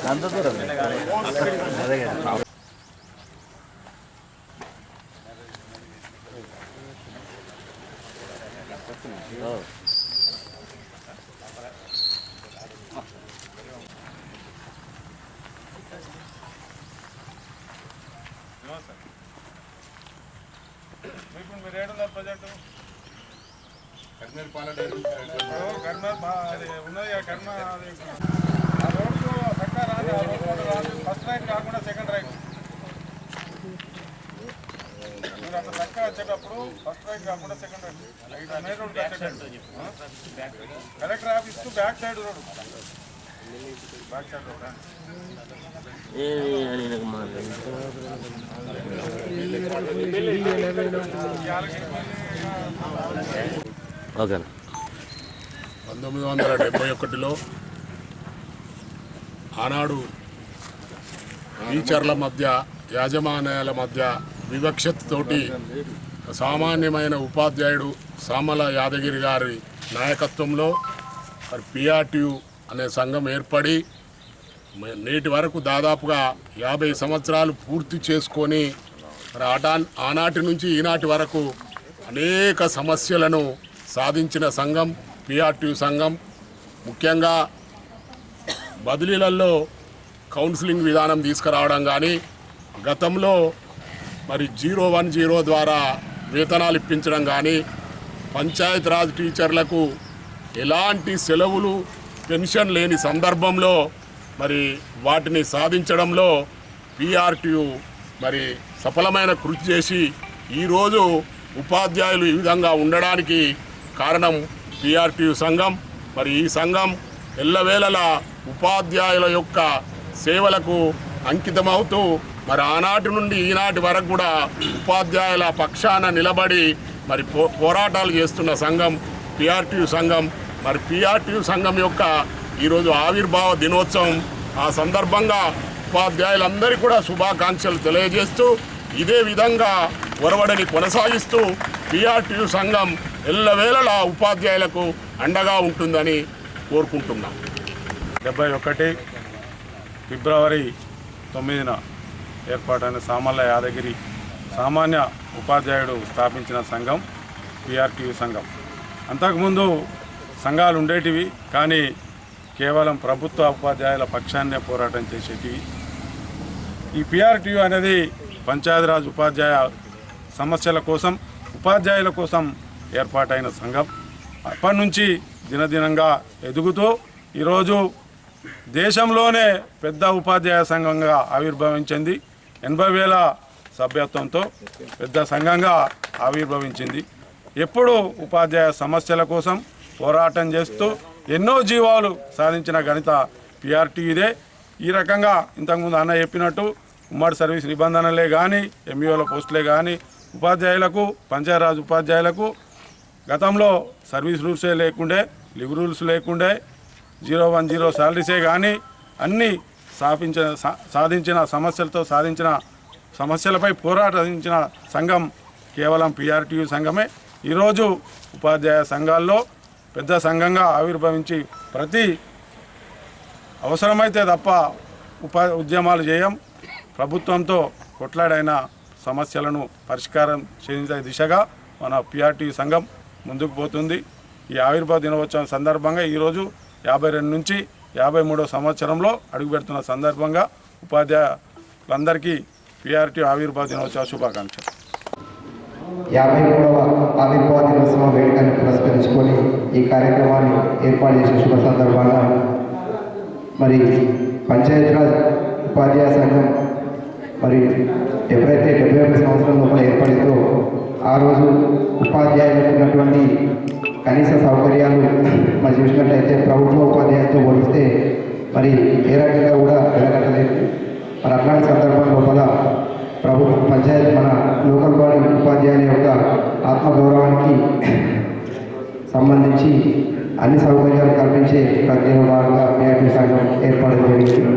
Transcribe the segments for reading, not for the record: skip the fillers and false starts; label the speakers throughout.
Speaker 1: అంత దూరం అదే
Speaker 2: మీరు ఏడున్నారు ప్రజెంట్ కర్నూలు అది ఉన్నది కర్మ అది ఆ రోడ్డు పక్క రాదు, ఆ రోడ్డు కూడా రాదు. ఫస్ట్ రైట్ కాకుండా సెకండ్ రైట్ మీరు అక్కడ పక్క వచ్చేటప్పుడు ఫస్ట్ రైట్ కాకుండా second right main road collector office to back side road back side road
Speaker 1: okay.
Speaker 3: 1971లో ఆనాడు టీచర్ల మధ్య యాజమాన్యాల మధ్య వివక్షతతోటి సామాన్యమైన ఉపాధ్యాయుడు సామల యాదగిరి గారి నాయకత్వంలో పిఆర్టీయు అనే సంఘం ఏర్పడి నేటి వరకు దాదాపుగా 50 సంవత్సరాలు పూర్తి చేసుకొని ఆనాటి నుంచి ఈనాటి వరకు అనేక సమస్యలను సాధించిన సంఘం పిఆర్టీయు సంఘం. ముఖ్యంగా బదిలీలలో కౌన్సిలింగ్ విధానం తీసుకురావడం కానీ, గతంలో 010 ద్వారా వేతనాలు ఇప్పించడం కానీ, పంచాయతీరాజ్ టీచర్లకు ఎలాంటి సెలవులు పెన్షన్ లేని సందర్భంలో వాటిని సాధించడంలో పిఆర్టీయు సఫలమైన కృషి చేసి ఈరోజు ఉపాధ్యాయులు ఈ విధంగా ఉండడానికి కారణం పిఆర్టీయు సంఘం. ఈ సంఘం ఎల్లవేళలా ఉపాధ్యాయుల యొక్క సేవలకు అంకితమవుతూ ఆనాటి నుండి ఈనాటి వరకు కూడా ఉపాధ్యాయుల పక్షాన నిలబడి పోరాటాలు చేస్తున్న సంఘం పిఆర్టీయు సంఘం. పిఆర్టీయు సంఘం యొక్క ఈరోజు ఆవిర్భావ దినోత్సవం. ఆ సందర్భంగా ఉపాధ్యాయులందరికీ కూడా శుభాకాంక్షలు తెలియజేస్తూ ఇదే విధంగా ఒరవడిని కొనసాగిస్తూ పిఆర్టీయు సంఘం ఎల్లవేళలా ఉపాధ్యాయులకు అండగా ఉంటుందని కోరుకుంటున్నాం.
Speaker 2: 71 ఫిబ్రవరి 9న ఏర్పాటైన సామల యాదగిరి సామాన్య ఉపాధ్యాయుడు స్థాపించిన సంఘం పిఆర్టీయు సంఘం. అంతకుముందు సంఘాలు ఉండేటివి, కానీ కేవలం ప్రభుత్వ ఉపాధ్యాయుల పక్షాన్నే పోరాటం చేసేటివి. ఈ పిఆర్టీయు అనేది పంచాయతీరాజ్ ఉపాధ్యాయ సమస్యల కోసం, ఉపాధ్యాయుల కోసం ఏర్పాటైన సంఘం. అప్పటి నుంచి దినదినంగా ఎదుగుతూ ఈరోజు దేశంలోనే పెద్ద ఉపాధ్యాయ సంఘంగా ఆవిర్భవించింది. 80,000 సభ్యత్వంతో పెద్ద సంఘంగా ఆవిర్భవించింది. ఎప్పుడు ఉపాధ్యాయ సమస్యల కోసం పోరాటం చేస్తూ ఎన్నో జీవాలు సాధించిన ఘనత పిఆర్టీయుదే. ఈ రకంగా ఇంతకుముందు అన్న చెప్పినట్టు ఉమ్మడి సర్వీస్ నిబంధనలే కానీ, ఎంఈఓల పోస్టులే కానీ, ఉపాధ్యాయులకు పంచాయతీరాజ్ ఉపాధ్యాయులకు గతంలో సర్వీస్ రూల్సే లేకుండే, లివ్ రూల్స్ లేకుండే, 010 శాలరీసే కానీ అన్నీ సాధించిన సమస్యలపై పోరాటించిన సంఘం కేవలం పిఆర్టీయు సంఘమే. ఈరోజు ఉపాధ్యాయ సంఘాల్లో పెద్ద సంఘంగా ఆవిర్భవించి ప్రతి అవసరమైతే తప్ప ఉద్యమాలు చేయం. ప్రభుత్వంతో కొట్లాడైన సమస్యలను పరిష్కారం చేసే దిశగా మన పిఆర్టీయు సంఘం ముందుకు పోతుంది. ఈ ఆవిర్భావ దినోత్సవం సందర్భంగా ఈరోజు 52 నుంచి 53వ సంవత్సరంలో అడుగుపెడుతున్న సందర్భంగా ఉపాధ్యాయులందరికీ పిఆర్టీయు ఆవిర్భావ దినోత్సవ శుభాకాంక్షలు.
Speaker 4: 53వ ఆవిర్భావ దినోత్సవం వేడుకను పురస్కరించుకొని ఈ కార్యక్రమాన్ని ఏర్పాటు చేసిన శుభ సందర్భంగా పంచాయతీరాజ్ ఉపాధ్యాయ సంఘం ఎప్పుడైతే 71 సంవత్సరం లోపల ఏర్పడిందో ఆ రోజు ఉపాధ్యాయులకు ఉన్నటువంటి కనీస సౌకర్యాలు చూసినట్లయితే ప్రభుత్వ ఉపాధ్యాయులతో పోలిస్తే ఏ రకంగా కూడా వెలగట్టలేదు. అట్లాంటి సందర్భం లోపల ప్రభుత్వ పంచాయతీ మన లోకల్ బాడీ ఉపాధ్యాయుల యొక్క ఆత్మగౌరవానికి సంబంధించి అన్ని సౌకర్యాలు కల్పించే ప్రక్రియలో భాగంగా పిఆర్టీయు సంఘం ఏర్పాటు జరిగింది.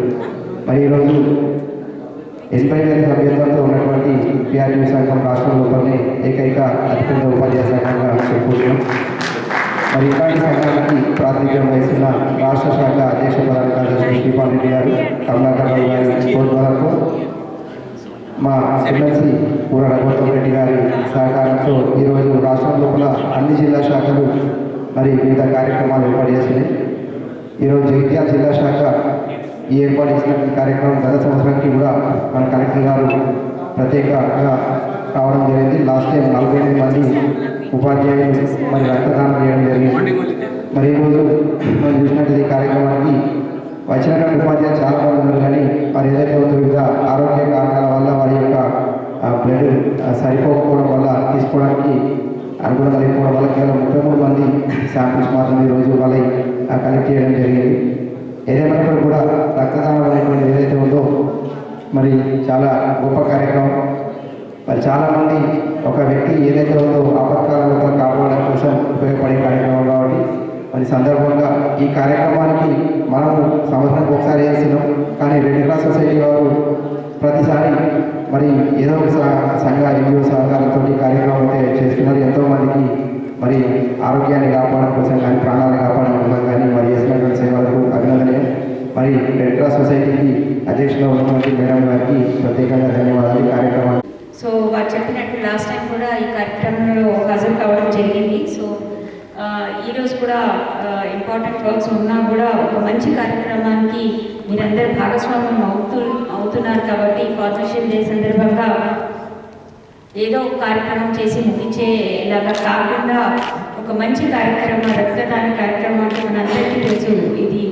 Speaker 4: ఈరోజు 80,000 సభ్యత్వంతో ఉన్నటువంటి పిఆర్టీయు సంఘం రాష్ట్రం లోపలనే ఏకైక అతిపెద్ద ఉపాధ్యాయ సంఘంగా చెప్పుకుంటున్నాం. ఇలాంటి సంఘానికి ప్రాతినిధ్యం వహిస్తున్న రాష్ట్ర శాఖ అధ్యక్ష కమలాకర్ రావు గారి ప్రోద్బలంతో మా ఎమ్మెల్సీ కూర రఘువర్ రెడ్డి గారి సహకారంతో ఈరోజు రాష్ట్రం లోపల అన్ని జిల్లా శాఖలు మరి వివిధ కార్యక్రమాలు ఏర్పాటు చేసినాయి. ఈరోజు జగిత్యాల జిల్లా శాఖ ఈ ఏర్పాటు చేసినటువంటి కార్యక్రమం గత సంవత్సరానికి కూడా మన కలెక్టర్ గారు ప్రత్యేకంగా రావడం జరిగింది. లాస్ట్ టైం 48 మంది ఉపాధ్యాయులు మరి రక్తదానం చేయడం జరిగింది. మరి ఈరోజు మనం చూసినట్టు ఈ కార్యక్రమానికి వచ్చినటువంటి ఉపాధ్యాయులు చాలా మంది ఉన్నారు, కానీ వారు ఏదైతే ఉందో వివిధ ఆరోగ్య కారణాల వల్ల వారి యొక్క బ్లడ్ సరిపోకపోవడం వల్ల తీసుకోవడానికి అనుగుణంగా లేకపోవడం వల్ల కేవలం 33 మంది శాంపిల్స్ మాత్రం ఈరోజు వాళ్ళ కలెక్ట్ చేయడం జరిగింది. ఏదేమైనప్పుడు కూడా రక్తదానం అనేటువంటి ఏదైతే ఉందో మరి చాలా గొప్ప కార్యక్రమం. మరి చాలామంది ఒక వ్యక్తి ఏదైతే ఉందో ఆపత్కాలంలో కాపాడడం కోసం ఉపయోగపడే కార్యక్రమం కాబట్టి మరి సందర్భంగా ఈ కార్యక్రమానికి మనము సంవత్సరానికి ఒకసారి చేస్తున్నాం, కానీ రెడ్ క్రాస్ సొసైటీ వారు ప్రతిసారి మరి ఏదో ఒక సంఘ ఎన్జిఓ సహకారంతో ఈ కార్యక్రమం అయితే చేస్తున్నారు. ఎంతోమందికి మరి ఆరోగ్యాన్ని కాపాడడం కోసం కానీ ప్రాణాలను కాపాడడం కోసం కానీ మరి చేసినటువంటి సేవలకు అభినందనీయం. మరి రెడ్ క్రాస్ సొసైటీకి అధ్యక్షులుగా ఉన్నటువంటి మేడం గారికి ప్రత్యేకంగా ధన్యవాదాలు. ఈ కార్యక్రమాన్ని
Speaker 5: సో వారు చెప్పినట్టు లాస్ట్ టైం కూడా ఈ కార్యక్రమంలో హాజరు కావడం జరిగింది. సో ఈరోజు కూడా ఇంపార్టెంట్ వర్క్స్ ఉన్నా కూడా ఒక మంచి కార్యక్రమానికి మీరందరూ భాగస్వామ్యం అవుతున్నారు కాబట్టి ఫాదర్షిప్ డే సందర్భంగా ఏదో ఒక కార్యక్రమం చేసి ముగించేలాగా కాకుండా ఒక మంచి కార్యక్రమం, రక్తదాన కార్యక్రమం అంటే మనందరికీ తెలుసు. ఇది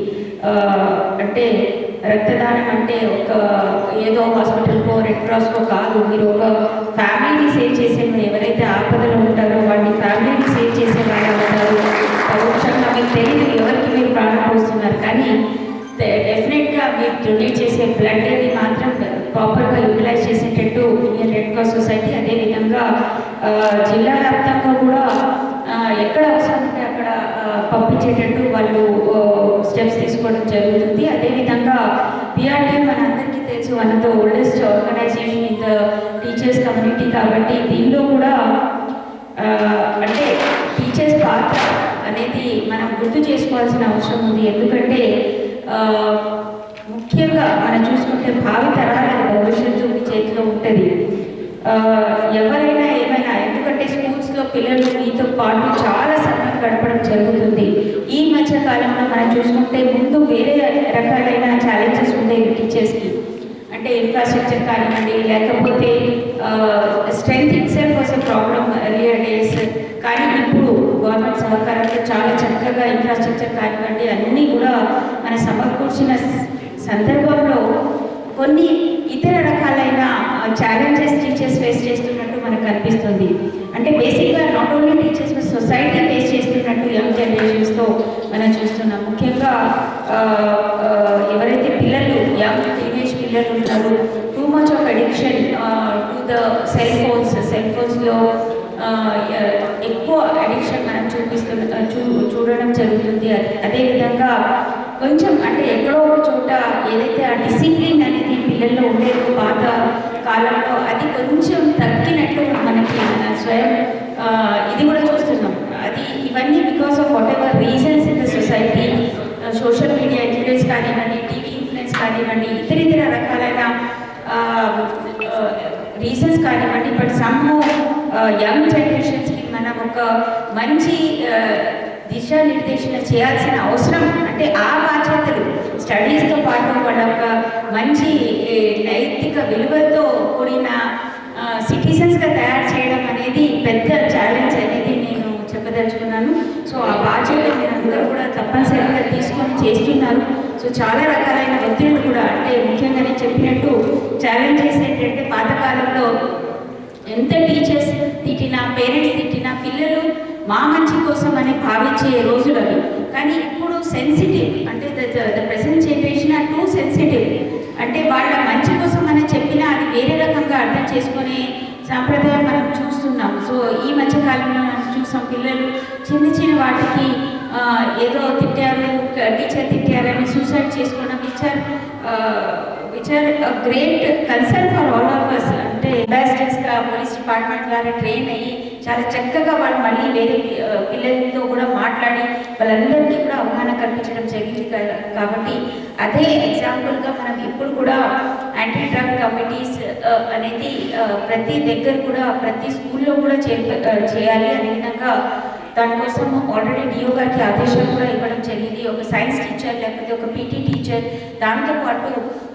Speaker 5: అంటే రక్తదానం అంటే ఒక ఏదో హాస్పిటల్కో రెడ్ క్రాస్కో కాదు, మీరు ఒక ఫ్యామిలీని సేవ్ చేసే, ఎవరైతే ఆపదలో ఉంటారో వాళ్ళని ఫ్యామిలీని సేవ్ చేసే వాళ్ళు ఉంటారు. పరోక్షంగా మీకు తెలియదు ఎవరికి మీరు ప్రాణం పోస్తున్నారు, కానీ డెఫినెట్గా మీరు డొనేట్ చేసే బ్లడ్ని మాత్రం ప్రాపర్గా యూటిలైజ్ చేసేటట్టు ఇండియన్ రెడ్ క్రాస్ సొసైటీ అదేవిధంగా జిల్లా వ్యాప్తంగా కూడా ఎక్కడ అవసరం ఉంటే అక్కడ పంపించేటట్టు వాళ్ళు స్టెప్స్ తీసుకోవడం జరుగుతుంది. అదేవిధంగా పిఆర్టీ మనందరికీ తెలుసు, one of the oldest organization in the teachers community కాబట్టి దీనిలో కూడా అంటే టీచర్స్ పాత్ర అనేది మనం గుర్తు చేసుకోవాల్సిన అవసరం ఉంది. ఎందుకంటే ముఖ్యంగా మనం చూసుకుంటే భావి తరాల భవిష్యత్తు మీ చేతిలో ఉంటుంది. ఎవరైనా ఏమైనా, ఎందుకంటే స్కూల్స్లో పిల్లలు మీతో పాటు చాలా సమయం గడపడం జరుగుతుంది. ఈ మధ్య కాలంలో మనం చూసుకుంటే ముందు వేరే రకాలైన ఛాలెంజెస్ ఉండేవి టీచర్స్కి, అంటే ఇన్ఫ్రాస్ట్రక్చర్ కానివ్వండి, లేకపోతే strength it self was a problem earlier days. కానీ ఇప్పుడు గవర్నమెంట్ సహకారంతో చాలా చక్కగా ఇన్ఫ్రాస్ట్రక్చర్ కానివ్వండి అన్నీ కూడా మన సమకూర్చిన సందర్భంలో కొన్ని ఇతర రకాలైన ఛాలెంజెస్ టీచర్స్ ఫేస్ చేస్తున్నట్టు మనకు అనిపిస్తుంది. అంటే బేసిక్గా not only teachers society face చేస్తున్నట్టు యంగ్ జనరేషన్స్తో మనం చూస్తున్నాం. ముఖ్యంగా ఎవరైతే పిల్లలు యంగ్ టీనేజ్ పిల్లలు ఉంటారో too much of addiction to the cell ఫోన్స్లో ఎక్కువ అడిక్షన్ మనం చూడడం జరుగుతుంది. అదేవిధంగా కొంచెం అంటే ఎక్కడో ఒక చోట ఏదైతే ఆ డిసిప్లిన్ అనేది పిల్లల్లో ఉండేది పాత కాలంలో అది కొంచెం తగ్గినట్టు మనకి స్వయం ఇది కూడా చూస్తున్నాం. అది ఇవన్నీ because of what ever reasons in the society, social media influence కానివ్వండి, టీవీ ఇన్ఫ్లుయెన్స్ కానివ్వండి, ఇతర రకాలైన రీజన్స్ కానివ్వండి. బట్ సమ్ యంగ్ జనరేషన్స్కి మనం ఒక మంచి దిశానిర్దేశన చేయాల్సిన అవసరం, అంటే ఆ బాధ్యతలు స్టడీస్తో పాటు వాళ్ళ ఒక మంచి నైతిక విలువలతో కూడిన సిటిజన్స్గా తయారు చేయడం అనేది పెద్ద ఛాలెంజ్ అనేది నేను చెప్పదలుచుకున్నాను. సో ఆ బాధ్యత మీరు అందరూ కూడా తప్పనిసరిగా తీసుకొని చేస్తున్నారు. సో చాలా రకాలైన ఒత్తిళ్ళు కూడా, అంటే ముఖ్యంగా నేను చెప్పినట్టు ఛాలెంజెస్ ఏంటంటే పాతకాలంలో ఎంత టీచర్స్ తిట్టినా, పేరెంట్స్ తిట్టినా పిల్లలు మా మంచి కోసం అని భావించే రోజులు అవి. కానీ ఇప్పుడు సెన్సిటివ్, అంటే the present generation are too sensitive. అంటే వాళ్ళ మంచి కోసం అని చెప్పినా అది వేరే రకంగా అర్థం చేసుకునే సాంప్రదాయం మనం చూస్తున్నాం. సో ఈ మధ్యకాలంలో మనం చూసాం పిల్లలు చిన్న వాటికి ఏదో తిట్టారు, టీచర్ తిట్టారని సూసైడ్ చేసుకోవడం, which are great concern for all of us. అంటే అంబాసిడర్స్గా పోలీస్ డిపార్ట్మెంట్ ద్వారా ట్రైన్ అయ్యి చాలా చక్కగా వాళ్ళు మళ్ళీ వేరే పిల్లలతో కూడా మాట్లాడి వాళ్ళందరికీ కూడా అవగాహన కల్పించడం జరిగింది. కాబట్టి అదే ఎగ్జాంపుల్గా మనం ఇప్పుడు కూడా యాంటీ డ్రగ్ కమిటీస్ అనేది ప్రతి దగ్గర కూడా ప్రతి స్కూల్లో కూడా చేయాలి. అదేవిధంగా దానికోసం ఆల్రెడీ డిఓ గారికి ఆదేశం కూడా ఇవ్వడం జరిగింది. ఒక సైన్స్ టీచర్ లేకపోతే ఒక పీటీ టీచర్ దాంతోపాటు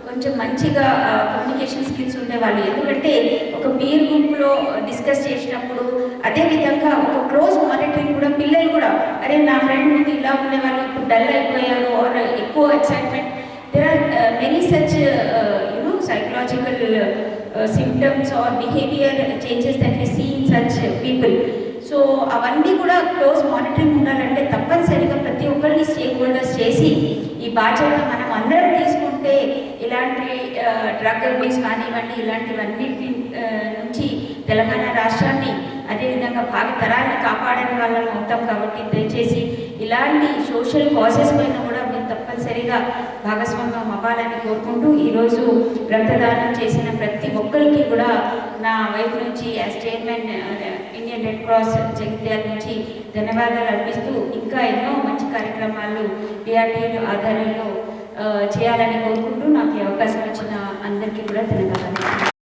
Speaker 5: కొంచెం మంచిగా కమ్యూనికేషన్ స్కిల్స్ ఉండేవాళ్ళు. ఎందుకంటే ఒక పీర్ గ్రూప్లో డిస్కస్ చేసినప్పుడు అదేవిధంగా ఒక క్లోజ్ మానిటరింగ్ కూడా పిల్లలు కూడా అరే నా ఫ్రెండ్ ముందు ఇలా ఉండేవాళ్ళు ఇప్పుడు డల్ అయిపోయారు ఆర్ ఎక్కువ excitement. There are many such psychological symptoms or behavior changes that we see in such people. So అవన్నీ కూడా క్లోజ్ మానిటరింగ్ ఉండాలంటే తప్పనిసరిగా ప్రతి ఒక్కరిని స్టేక్ హోల్డర్స్ చేసి ఈ బాధ్యత మనం అందరం తీసుకుంటే ఇలాంటి డ్రగ్ అబ్యూస్ కానివ్వండి ఇలాంటివన్నిటి నుంచి తెలంగాణ రాష్ట్రాన్ని అదేవిధంగా భావితరాన్ని కాపాడని వాళ్ళని అవుతాం. కాబట్టి దయచేసి ఇలాంటి సోషల్ కాజెస్ పైన కూడా మీరు తప్పనిసరిగా భాగస్వామ్యం అవ్వాలని కోరుకుంటూ ఈరోజు రక్తదానం చేసిన ప్రతి ఒక్కరికి కూడా నా వైపు నుంచి as chairman Indian red cross Jagtial నుంచి ధన్యవాదాలు అర్పిస్తూ ఇంకా ఎన్నో మంచి కార్యక్రమాలు పిఆర్టీలు ఆధ్వర్యంలో చేయాలని కోరుకుంటూ నాకు ఈ అవకాశం ఇచ్చిన అందరికీ కూడా ధన్యవాదాలు.